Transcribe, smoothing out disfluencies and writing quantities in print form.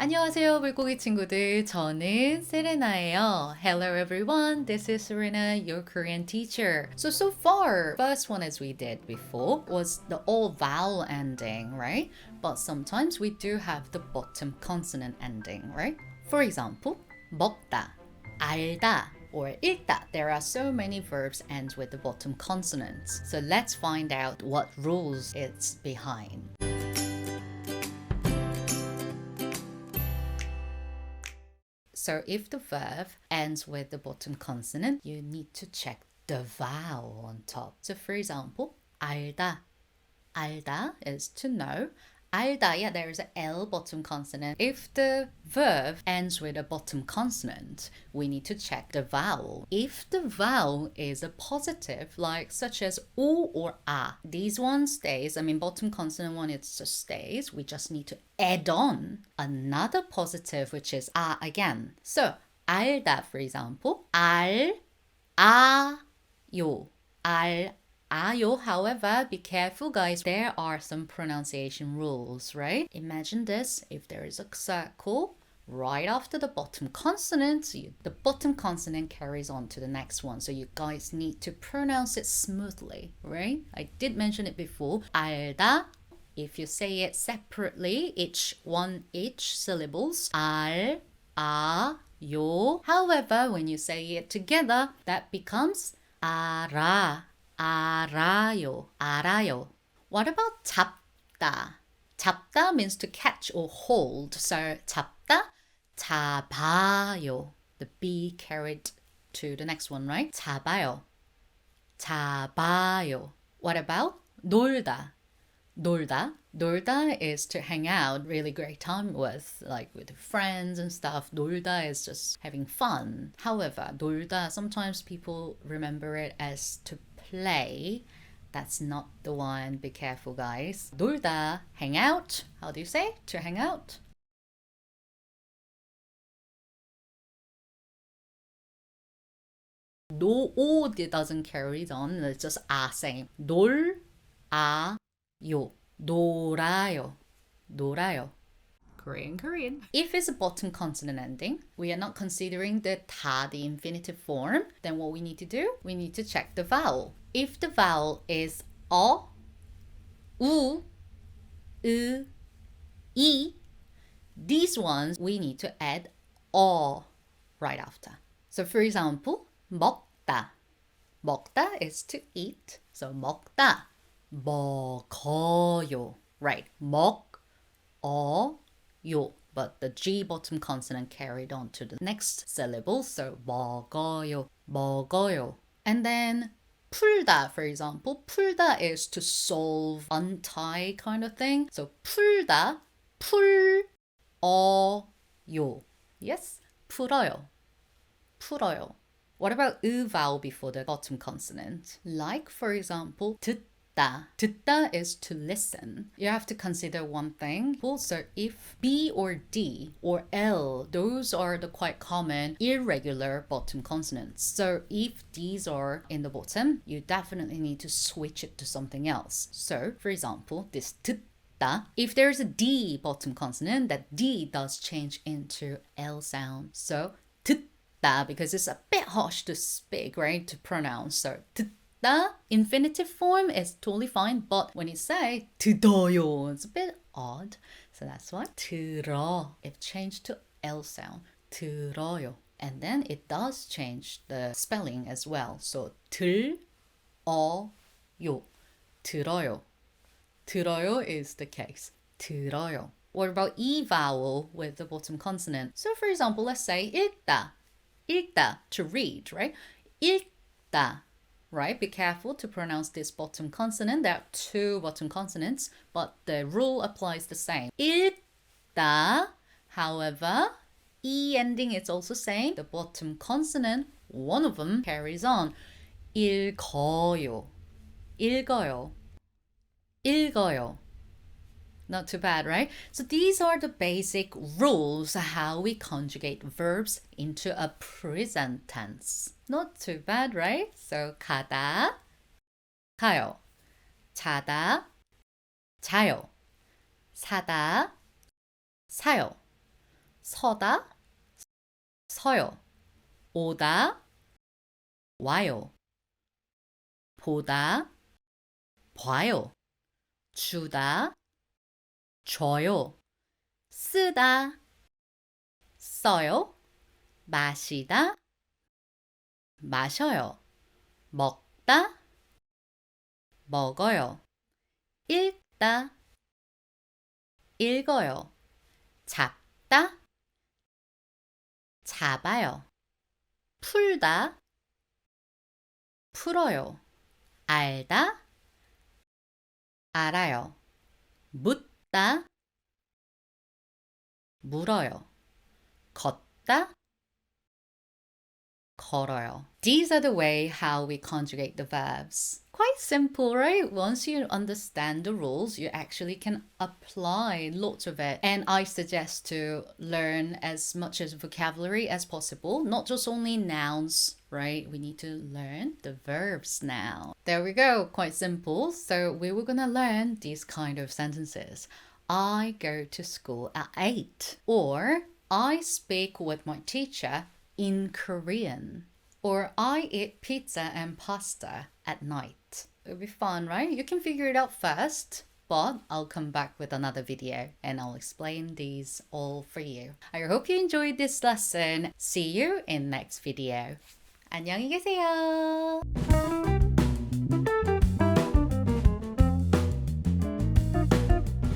안녕하세요, 물고기 친구들. 저는 세레나예요. Hello everyone, this is Serena, your Korean teacher. So far, first one as we did before was the all vowel ending, right? But sometimes we do have the bottom consonant ending, right? For example, 먹다, 알다, or 읽다. There are so many verbs end with the bottom consonants. So let's find out what rules it's behind. So if the verb ends with the bottom consonant, you need to check the vowel on top. So for example, 알다. 알다 is to know. 알다, yeah, there is an L bottom consonant. If the verb ends with a bottom consonant, we need to check the vowel. If the vowel is a positive, like such as O or A, these one stays. I mean, bottom consonant one, it just stays. We just need to add on another positive, which is A again. So, 알다, for example, 알, 아, 요, 알, 아요. However, be careful guys, there are some pronunciation rules, right? Imagine this, if there is a circle right after the bottom consonant, the bottom consonant carries on to the next one. So you guys need to pronounce it smoothly, right? I did mention it before. 알다. If you say it separately, each syllables, 알, 아, 요. However, when you say it together, that becomes 알아. 알아요, 알아요. What about 잡다? 잡다 means to catch or hold. So 잡다, 잡아요. The B carried to the next one, right? 잡아요, 잡아요. What about 놀다? 놀다. 놀다 is to hang out, really great time with, like with friends and stuff. 놀다 is just having fun. However, 놀다, sometimes people remember it as to play. That's not the one. Be careful, guys. 놀다, hang out. How do you say to hang out? No, O doesn't carry on. It's just a same. 놀, 아, 요. 놀아요. 놀아요. Korean. If it's a bottom consonant ending, we are not considering the 다, the infinitive form, then what we need to do? We need to check the vowel. If the vowel is 어, 우, 으, 이, these ones we need to add 어 right after. So for example, 먹다. 먹다 is to eat. So 먹다. 먹어요. Right. 먹어요. But the G bottom consonant carried on to the next syllable. So 먹어요. 먹어요. And then 풀다, for example. 풀다 is to solve, untie kind of thing. So 풀다. 풀어요. Yes? 풀어요. 풀어요. What about 으 vowel before the bottom consonant? Like, for example, 듣다. 듣다 is to listen. You have to consider one thing. Also, if B or D or L, those are the quite common irregular bottom consonants. So if these are in the bottom, you definitely need to switch it to something else. So, for example, this 듣다. If there's a D bottom consonant, that D does change into L sound. So, 듣다. Because it's a bit harsh to speak, right? To pronounce. So 듣다 infinitive form is totally fine, but when you say 들어요, it's a bit odd. So that's why 들어, it changed to L sound. 들어요. And then it does change the spelling as well. So 들어요. 들어요. 들어요 is the case. 들어요. What about E vowel with the bottom consonant? So for example, let's say 읽다. 읽다, to read, right? 읽다, right? Be careful to pronounce this bottom consonant. There are two bottom consonants, but the rule applies the same. 읽다, however, E ending is also same. The bottom consonant, one of them carries on. 읽어요, 읽어요, 읽어요. Not too bad, right? So these are the basic rules how we conjugate verbs into a present tense. Not too bad, right? So 가다, 가요. 자다, 자요. 사다, 사요. 서다, 서요. 오다, 와요. 보다, 봐요. 주다, 줘요. 쓰다, 써요. 마시다, 마셔요. 먹다, 먹어요. 읽다, 읽어요. 잡다, 잡아요. 풀다, 풀어요. 알다, 알아요. 묻다, 물어요. 걷다, 걸어요. These are the way how we conjugate the verbs. Quite simple, right? Once you understand the rules, you actually can apply lots of it. And I suggest to learn as much as vocabulary as possible, not just only nouns, right? We need to learn the verbs now. There we go, quite simple. So we were gonna learn these kind of sentences. I go to school at 8, or I speak with my teacher in Korean, or I eat pizza and pasta at night. It'll be fun, right? You can figure it out first, but I'll come back with another video and I'll explain these all for you. I hope you enjoyed this lesson. See you in next video. 안녕히 계세요.